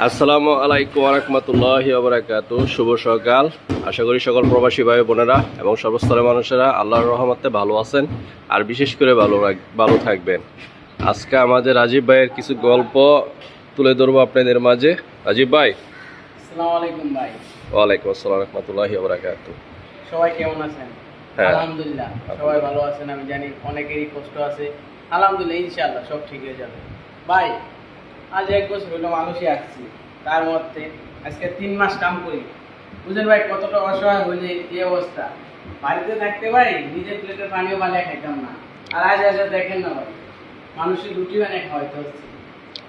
আসসালামু আলাইকুম ওয়া রাহমাতুল্লাহি ওয়া বারাকাতুহু। শুভ সকাল। আশা করি সকল প্রবাসী ভাই বোনেরা এবং সর্বস্তরের মানুষেরা আল্লাহর রহমতে ভালো আছেন আর বিশেষ করে ভালো থাকবেন। আজকে আমাদের রাজীব ভাইয়ের কিছু গল্প তুলে ধরবো আপনাদের মাঝে। রাজীব ভাই, আসসালামু আলাইকুম ভাই। ওয়ালাইকুম আসসালাম ওয়া রাহমাতুল্লাহি ওয়া বারাকাতুহু। সবাই কেমন আছেন? আলহামদুলিল্লাহ সবাই ভালো আছেন। আমি জানি অনেকেরই কষ্ট আছে, আলহামদুলিল্লাহ ইনশাআল্লাহ সব ঠিক হয়ে যাবে। ভাই, আজ 1 বছর হলো মানুষই আসছি, তার মধ্যে আজকে 3 মাস কাম করি। বুঝেন ভাই কতটা অসহায় হলে এই অবস্থা। বাড়িতে থাকতে ভাই নিজের প্লেটের পানিও বানিয়ে খাইতাম না, আর আজ দেখেন না ভাই মানুষের রুটি বানিয়ে খাওয়াইতে হচ্ছে।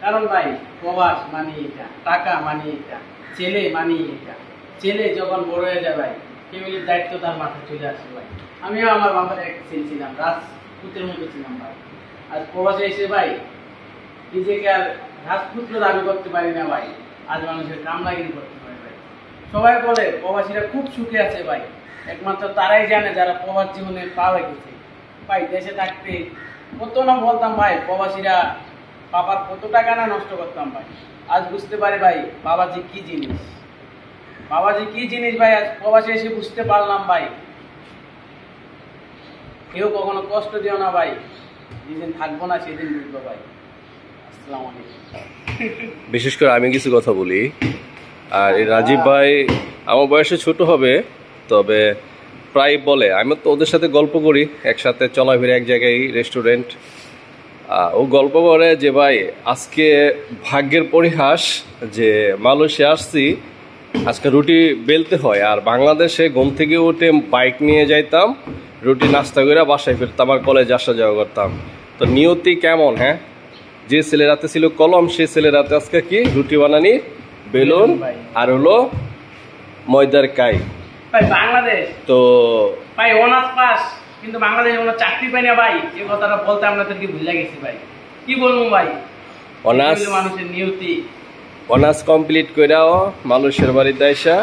কারণ ভাই প্রবাস মানে এটা, টাকা মানে এটা, ছেলে মানে এটা। ছেলে যখন বড় হয়ে যায় ভাই ফ্যামিলির দায়িত্ব তার মাথায় চলে আসে ভাই। আমিও আমার বাবার একটা ছেলে ছিলাম, রাজপুতের মতো ছিলাম ভাই। আজ প্রবাসে এসে ভাই নিজেকে আর রাজপুত্র দাবি করতে পারি না ভাই, আজ মানুষের কামলাগিরি করতে পারে ভাই। সবাই বলে প্রবাসীরা খুব সুখে আছে ভাই, একমাত্র তারাই জানে যারা প্রবাস জীবনে পা রেখেছে। ভাই দেশে থাকতে কত না বলতাম ভাই প্রবাসীরা বাবার কত টাকা না নষ্ট করতাম ভাই। আজ বুঝতে পারি ভাই বাবাজি কি জিনিস, বাবাজি কি জিনিস ভাই। আজ প্রবাসে এসে বুঝতে পারলাম ভাই কেউ কখনো কষ্ট দিও না ভাই, যেদিন থাকবো না সেদিন বুঝবো ভাই। আসসালামু আলাইকুম। বিশেষ করে আমি কিছু কথা বলি। আর এই রাজীব ভাই আমার বয়সে ছোট হবে, তবে প্রায় বলে, আমি তো ওদের সাথে গল্প করি, একসাথে চলাফেরা এক জায়গায় রেস্টুরেন্ট। ও গল্প করে যে ভাই আজকে ভাগ্যের পরিহাস যে মালয়েশিয়া আসছি, আজকে রুটি বেলতে হয়। আর বাংলাদেশে ঘুম থেকে উঠে বাইক নিয়ে যাইতাম, রুটি নাস্তা করে বাসায় ফিরতাম আর কলেজে আসা যাওয়া করতাম। তো নিয়তি কেমন, হ্যাঁ? যে ছেলের হাতে ছিল কলম, সে ছেলের হাতে আজকে কি রুটি বানানি বেলুন আর হলো ময়দার কাই। ভাই বাংলাদেশ তো ভাই অনার্স পাস, কিন্তু বাংলাদেশে কোনো চাকরি পাই না ভাই। এই কথাটা বলতে আপনাদেরকে ভুলে গেছি ভাই। কি বলবো ভাই, মানুষের নিয়তি। অনার্স কমপ্লিট কইরাও মানুষের বাড়িতে আইসা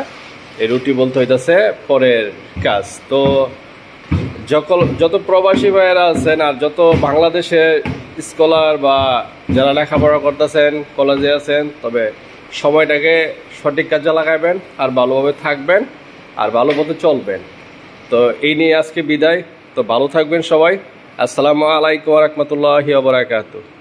এই রুটি বলতে হইতাছে পরের কাজ। তো যত প্রবাসী ভাইয়েরা আছেন আর যত বাংলাদেশে স্কলার বা যারা লেখাপড়া করতেছেন, কলেজে আছেন, তবে সময়টাকে সঠিক কাজে লাগাবেন আর ভালোভাবে থাকবেন আর ভালো মতো চলবেন। তো এই নিয়ে আজকে বিদায়। তো ভালো থাকবেন সবাই। আসসালামু আলাইকুম ওয়া রাহমাতুল্লাহি ওয়া বারাকাতুহু।